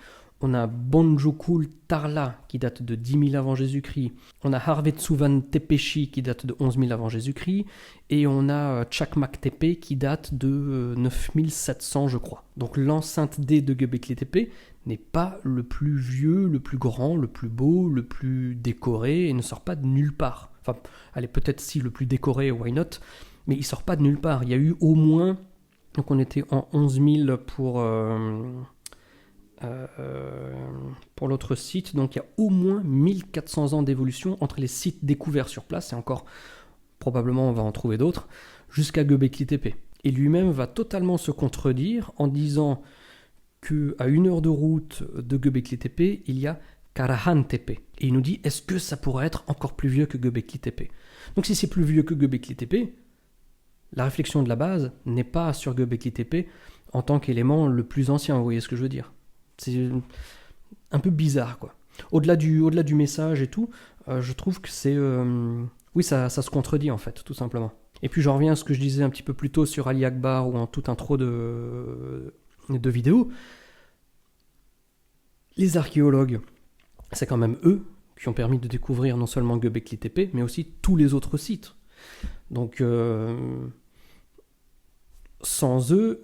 S1: On a Bonjukul Tarla qui date de 10 000 avant Jésus-Christ. On a Harvetsuvan Tepeshi qui date de 11 000 avant Jésus-Christ. Et on a Chakmak Tepe qui date de 9700 je crois. Donc l'enceinte D de Göbekli Tepe n'est pas le plus vieux, le plus grand, le plus beau, le plus décoré et ne sort pas de nulle part. Enfin, allez, peut-être si le plus décoré, why not, mais il sort pas de nulle part. Il y a eu au moins, donc on était en 11 000 pour l'autre site, donc il y a au moins 1400 ans d'évolution entre les sites découverts sur place, et encore, probablement on va en trouver d'autres, jusqu'à Göbekli Tepe. Et lui-même va totalement se contredire en disant qu'à 1 heure de route de Göbekli Tepe, il y a Karahan Tepe. Et il nous dit, est-ce que ça pourrait être encore plus vieux que Göbekli Tepe? Donc si c'est plus vieux que Göbekli Tepe, la réflexion de la base n'est pas sur Göbekli Tepe en tant qu'élément le plus ancien, vous voyez ce que je veux dire? C'est un peu bizarre, quoi. Au-delà du message et tout, je trouve que c'est... oui, ça se contredit, en fait, tout simplement. Et puis, j'en reviens à ce que je disais un petit peu plus tôt sur Ali Akbar ou en toute intro de vidéos. Les archéologues, c'est quand même eux qui ont permis de découvrir non seulement Göbekli Tepe, mais aussi tous les autres sites. Donc, sans eux,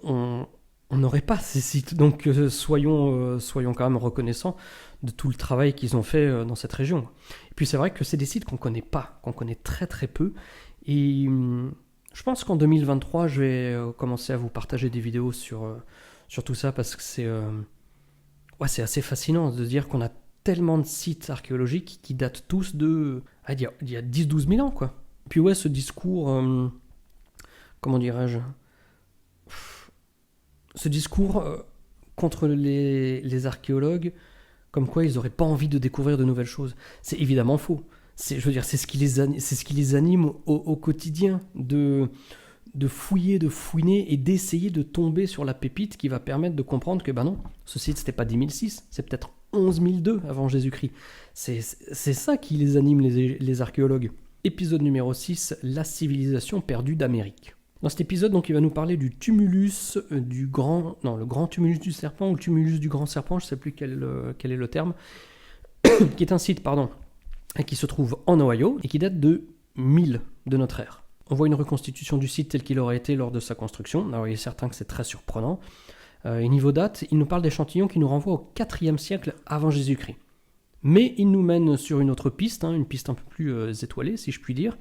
S1: on n'aurait pas ces sites. Donc soyons quand même reconnaissants de tout le travail qu'ils ont fait dans cette région. Et puis c'est vrai que c'est des sites qu'on ne connaît pas, qu'on connaît très très peu. Et je pense qu'en 2023, je vais commencer à vous partager des vidéos sur tout ça parce que c'est assez fascinant de dire qu'on a tellement de sites archéologiques qui datent tous de... il y a 10-12 000 ans, quoi. Et puis ouais, ce discours... comment dirais-je ? Ce discours contre les archéologues, comme quoi ils n'auraient pas envie de découvrir de nouvelles choses, c'est évidemment faux. C'est ce qui les anime au quotidien, de fouiller, de fouiner et d'essayer de tomber sur la pépite qui va permettre de comprendre que non, ce site c'était pas 10 006, c'est peut-être 11 002 avant Jésus-Christ. C'est ça qui les anime, les archéologues. Épisode numéro 6, la civilisation perdue d'Amérique. Dans cet épisode, donc, il va nous parler du tumulus le grand tumulus du serpent ou le tumulus du grand serpent, je ne sais plus quel est le terme, qui est un site, qui se trouve en Ohio et qui date de 1000 de notre ère. On voit une reconstitution du site tel qu'il aurait été lors de sa construction. Alors, il est certain que c'est très surprenant. Et niveau date, il nous parle d'échantillons qui nous renvoient au 4e siècle avant Jésus-Christ. Mais il nous mène sur une autre piste, une piste un peu plus étoilée, si je puis dire.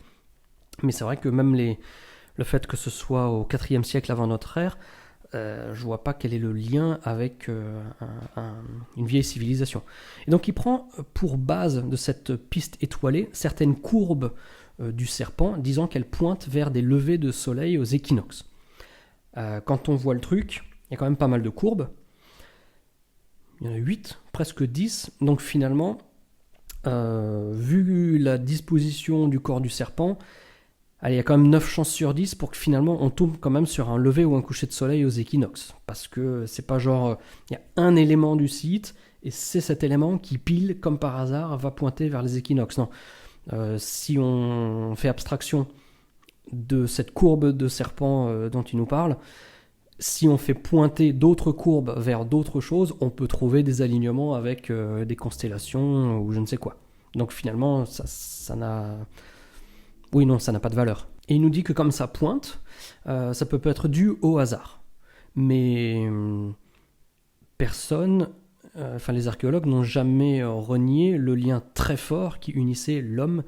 S1: Mais c'est vrai que même le fait que ce soit au 4e siècle avant notre ère, je vois pas quel est le lien avec une vieille civilisation. Et donc il prend pour base de cette piste étoilée certaines courbes du serpent, disant qu'elles pointent vers des levées de soleil aux équinoxes. Quand on voit le truc, il y a quand même pas mal de courbes. Il y en a 8, presque 10. Donc finalement, vu la disposition du corps du serpent, il y a quand même 9 chances sur 10 pour que finalement on tombe quand même sur un lever ou un coucher de soleil aux équinoxes. Parce que c'est pas genre, il y a un élément du site et c'est cet élément qui, pile, comme par hasard, va pointer vers les équinoxes. Non. Si on fait abstraction de cette courbe de serpent dont il nous parle, si on fait pointer d'autres courbes vers d'autres choses, on peut trouver des alignements avec des constellations ou je ne sais quoi. Donc finalement, ça n'a... Oui, non, ça n'a pas de valeur. Et il nous dit que comme ça pointe, ça peut être dû au hasard. Mais personne, les archéologues n'ont jamais renié le lien très fort qui unissait l'homme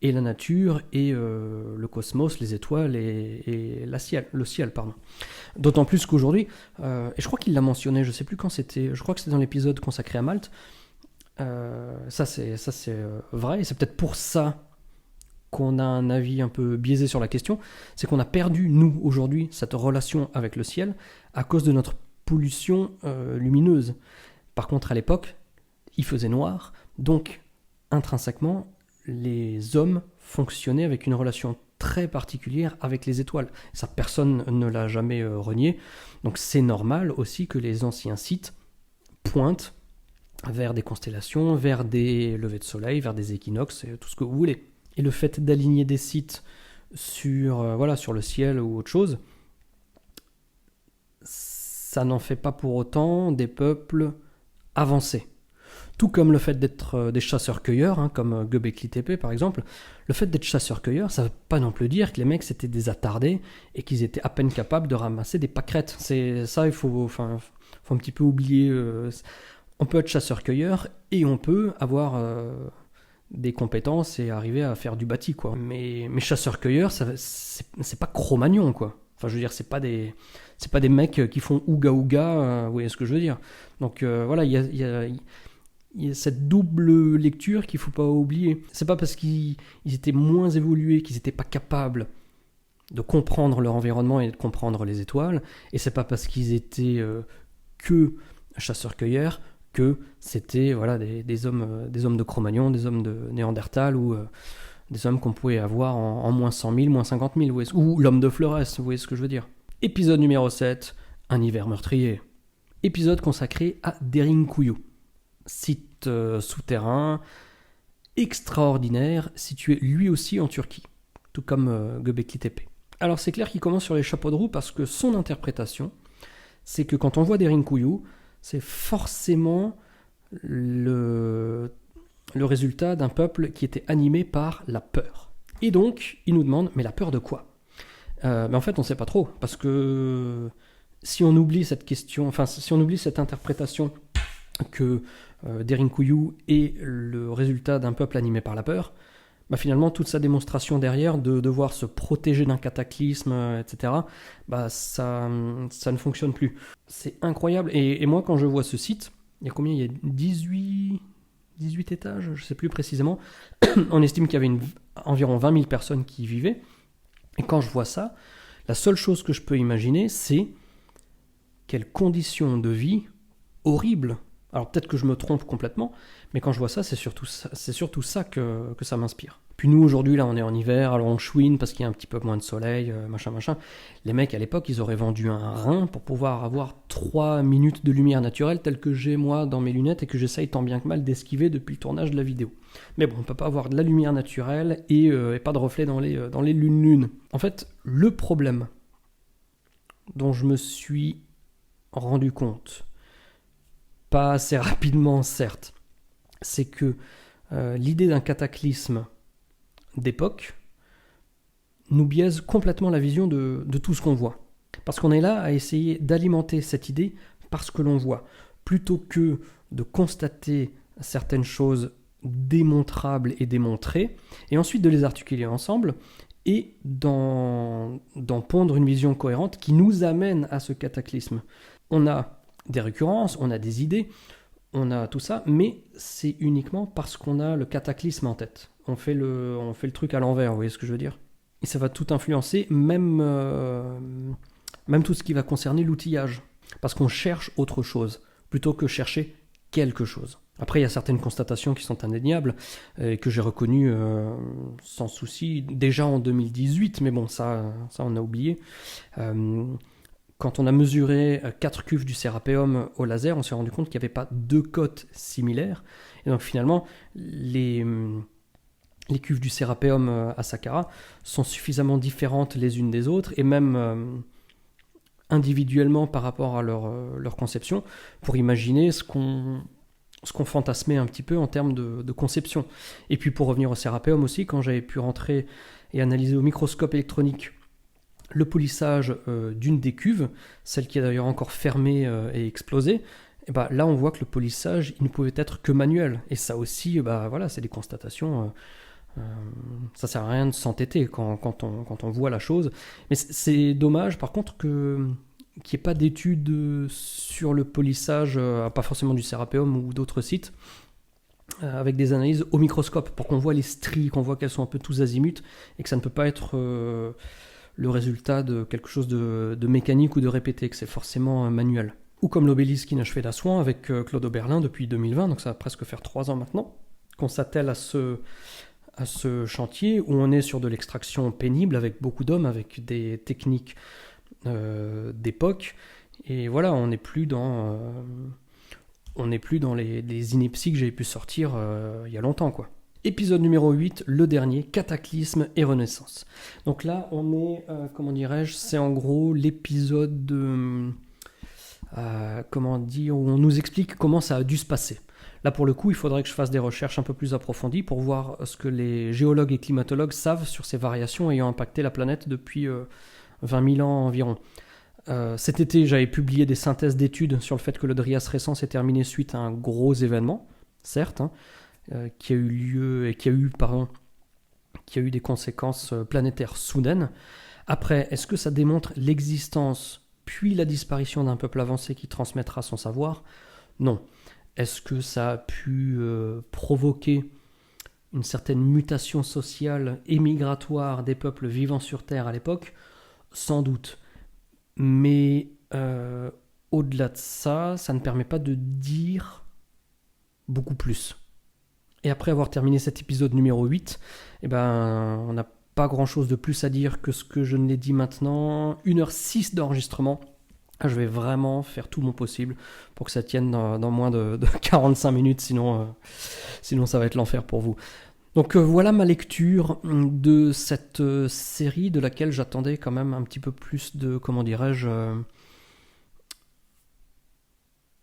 S1: et la nature et le cosmos, les étoiles et le ciel. D'autant plus qu'aujourd'hui, et je crois qu'il l'a mentionné, je ne sais plus quand c'était, je crois que c'était dans l'épisode consacré à Malte, ça c'est vrai, et c'est peut-être pour ça qu'on a un avis un peu biaisé sur la question, c'est qu'on a perdu, nous, aujourd'hui, cette relation avec le ciel à cause de notre pollution lumineuse. Par contre, à l'époque, il faisait noir, donc intrinsèquement, les hommes fonctionnaient avec une relation très particulière avec les étoiles. Ça, personne ne l'a jamais renié. Donc c'est normal aussi que les anciens sites pointent vers des constellations, vers des levées de soleil, vers des équinoxes, tout ce que vous voulez. Et le fait d'aligner des sites sur le ciel ou autre chose, ça n'en fait pas pour autant des peuples avancés. Tout comme le fait d'être des chasseurs-cueilleurs, comme Göbekli Tepe par exemple, le fait d'être chasseurs-cueilleurs, ça ne veut pas non plus dire que les mecs c'était des attardés et qu'ils étaient à peine capables de ramasser des pâquerettes. C'est ça, il faut un petit peu oublier. On peut être chasseur-cueilleur et on peut avoir des compétences et arriver à faire du bâti, quoi. Mais chasseurs-cueilleurs, c'est pas Cro-Magnon, quoi. Enfin, je veux dire, c'est pas des mecs qui font ouga-ouga, vous voyez ce que je veux dire. Donc voilà, il y a cette double lecture qu'il ne faut pas oublier. C'est pas parce qu'ils étaient moins évolués, qu'ils n'étaient pas capables de comprendre leur environnement et de comprendre les étoiles, et c'est pas parce qu'ils étaient que chasseurs-cueilleurs que c'était des hommes de Cro-Magnon, des hommes de Néandertal ou des hommes qu'on pouvait avoir en moins 100 000, moins 50 000, ou l'homme de Flores, vous voyez ce que je veux dire. Épisode numéro 7, un hiver meurtrier. Épisode consacré à Derinkuyu. Site souterrain extraordinaire, situé lui aussi en Turquie, tout comme Göbekli Tepe. Alors c'est clair qu'il commence sur les chapeaux de roue parce que son interprétation, c'est que quand on voit Derinkuyu, c'est forcément le résultat d'un peuple qui était animé par la peur. Et donc, il nous demande, mais la peur de quoi ? Mais en fait, on ne sait pas trop, parce que si on oublie cette question, si on oublie cette interprétation que Derinkuyu est le résultat d'un peuple animé par la peur, finalement, toute sa démonstration derrière, de devoir se protéger d'un cataclysme, etc., ça ne fonctionne plus. C'est incroyable. Et moi, quand je vois ce site, il y a combien ? Il y a 18 étages, je ne sais plus précisément. On estime qu'il y avait environ 20 000 personnes qui y vivaient. Et quand je vois ça, la seule chose que je peux imaginer, c'est quelles conditions de vie horribles. Alors peut-être que je me trompe complètement, mais quand je vois ça, c'est surtout ça que ça m'inspire. Puis nous, aujourd'hui, là, on est en hiver, alors on chouine parce qu'il y a un petit peu moins de soleil, machin. Les mecs, à l'époque, ils auraient vendu un rein pour pouvoir avoir 3 minutes de lumière naturelle, telle que j'ai, moi, dans mes lunettes, et que j'essaye tant bien que mal d'esquiver depuis le tournage de la vidéo. Mais bon, on peut pas avoir de la lumière naturelle et pas de reflet dans les lunes. En fait, le problème dont je me suis rendu compte, pas assez rapidement, certes, c'est que l'idée d'un cataclysme d'époque nous biaise complètement la vision de tout ce qu'on voit. Parce qu'on est là à essayer d'alimenter cette idée par ce que l'on voit, plutôt que de constater certaines choses démontrables et démontrées, et ensuite de les articuler ensemble, et d'en pondre une vision cohérente qui nous amène à ce cataclysme. On a des récurrences, on a des idées, on a tout ça, mais c'est uniquement parce qu'on a le cataclysme en tête. On fait le truc à l'envers, vous voyez ce que je veux dire ? Et ça va tout influencer, même tout ce qui va concerner l'outillage. Parce qu'on cherche autre chose, plutôt que chercher quelque chose. Après, il y a certaines constatations qui sont indéniables, que j'ai reconnues sans souci, déjà en 2018, mais bon, ça on a oublié. quand on a mesuré 4 cuves du Serapeum au laser, on s'est rendu compte qu'il n'y avait pas 2 cotes similaires. Et donc finalement, les cuves du Serapeum à Saqqara sont suffisamment différentes les unes des autres, et même individuellement par rapport à leur conception, pour imaginer ce qu'on fantasmait un petit peu en termes de conception. Et puis pour revenir au Serapeum aussi, quand j'avais pu rentrer et analyser au microscope électronique le polissage d'une des cuves, celle qui est d'ailleurs encore fermée et explosée, et bah, là on voit que le polissage il ne pouvait être que manuel. Et ça aussi, voilà, c'est des constatations. Ça sert à rien de s'entêter quand on voit la chose. Mais c'est dommage par contre qu'il n'y ait pas d'études sur le polissage, pas forcément du Serapeum ou d'autres sites, avec des analyses au microscope, pour qu'on voit les stries, qu'on voit qu'elles sont un peu tous azimuts, et que ça ne peut pas être le résultat de quelque chose de mécanique ou de répété, que c'est forcément manuel. Ou comme l'obélisque inachevé d'Assouan avec Claude Oberlin depuis 2020, donc ça va presque faire 3 ans maintenant, qu'on s'attelle à ce chantier où on est sur de l'extraction pénible avec beaucoup d'hommes, avec des techniques d'époque, et voilà, on n'est plus dans les inepties que j'avais pu sortir il y a longtemps, quoi. Épisode numéro 8, le dernier, Cataclysme et Renaissance. Donc là, on est, c'est en gros l'épisode où on nous explique comment ça a dû se passer. Là, pour le coup, il faudrait que je fasse des recherches un peu plus approfondies pour voir ce que les géologues et climatologues savent sur ces variations ayant impacté la planète depuis 20 000 ans environ. Cet été, j'avais publié des synthèses d'études sur le fait que le Dryas récent s'est terminé suite à un gros événement, certes, qui a eu des conséquences planétaires soudaines. Après, est-ce que ça démontre l'existence puis la disparition d'un peuple avancé qui transmettra son savoir ? Non. Est-ce que ça a pu provoquer une certaine mutation sociale et migratoire des peuples vivant sur Terre à l'époque ? Sans doute. Mais au-delà de ça, ça ne permet pas de dire beaucoup plus. Et après avoir terminé cet épisode numéro 8, on n'a pas grand-chose de plus à dire que ce que je ne l'ai dit maintenant. 1h06 d'enregistrement. Je vais vraiment faire tout mon possible pour que ça tienne dans moins de 45 minutes, sinon ça va être l'enfer pour vous. Donc voilà ma lecture de cette série de laquelle j'attendais quand même un petit peu plus de,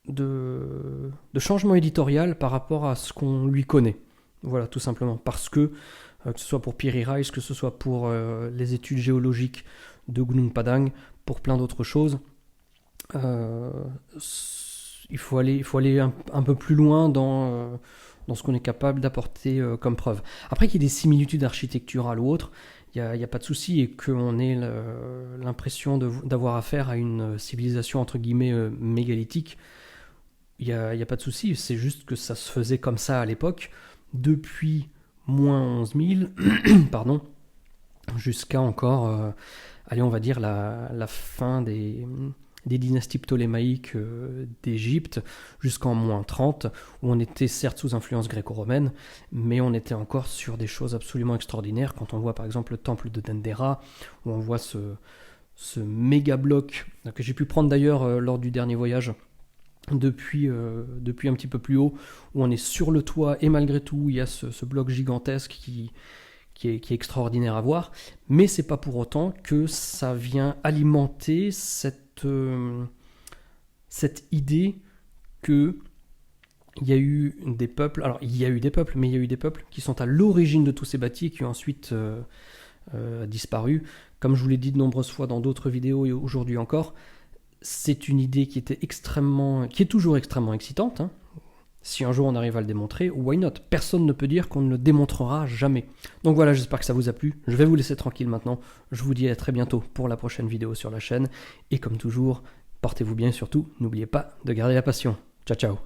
S1: de changement éditorial par rapport à ce qu'on lui connaît. Voilà, tout simplement. Parce que ce soit pour Piri Reis, que ce soit pour les études géologiques de Gunung Padang, pour plein d'autres choses, il faut aller un peu plus loin dans ce qu'on est capable d'apporter comme preuve. Après qu'il y ait des similitudes architecturales ou autres, il n'y a pas de souci, et qu'on ait l'impression d'avoir affaire à une civilisation entre guillemets mégalithique, il n'y a pas de souci. C'est juste que ça se faisait comme ça à l'époque, depuis moins 11 000, pardon, jusqu'à encore, on va dire la fin des dynasties ptolémaïques d'Égypte, jusqu'en moins 30, où on était certes sous influence gréco-romaine, mais on était encore sur des choses absolument extraordinaires, quand on voit par exemple le temple de Dendera, où on voit ce méga bloc, que j'ai pu prendre d'ailleurs lors du dernier voyage, depuis un petit peu plus haut, où on est sur le toit, et malgré tout, il y a ce bloc gigantesque qui est extraordinaire à voir, mais c'est pas pour autant que ça vient alimenter cette idée que il y a eu des peuples, mais il y a eu des peuples qui sont à l'origine de tous ces bâtis et qui ont ensuite disparu. Comme je vous l'ai dit de nombreuses fois dans d'autres vidéos et aujourd'hui encore, c'est une idée qui est toujours extrêmement excitante, hein. Si un jour on arrive à le démontrer, why not ? Personne ne peut dire qu'on ne le démontrera jamais. Donc voilà, j'espère que ça vous a plu. Je vais vous laisser tranquille maintenant. Je vous dis à très bientôt pour la prochaine vidéo sur la chaîne. Et comme toujours, portez-vous bien et surtout, n'oubliez pas de garder la passion. Ciao ciao.